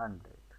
100،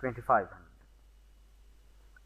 2500۔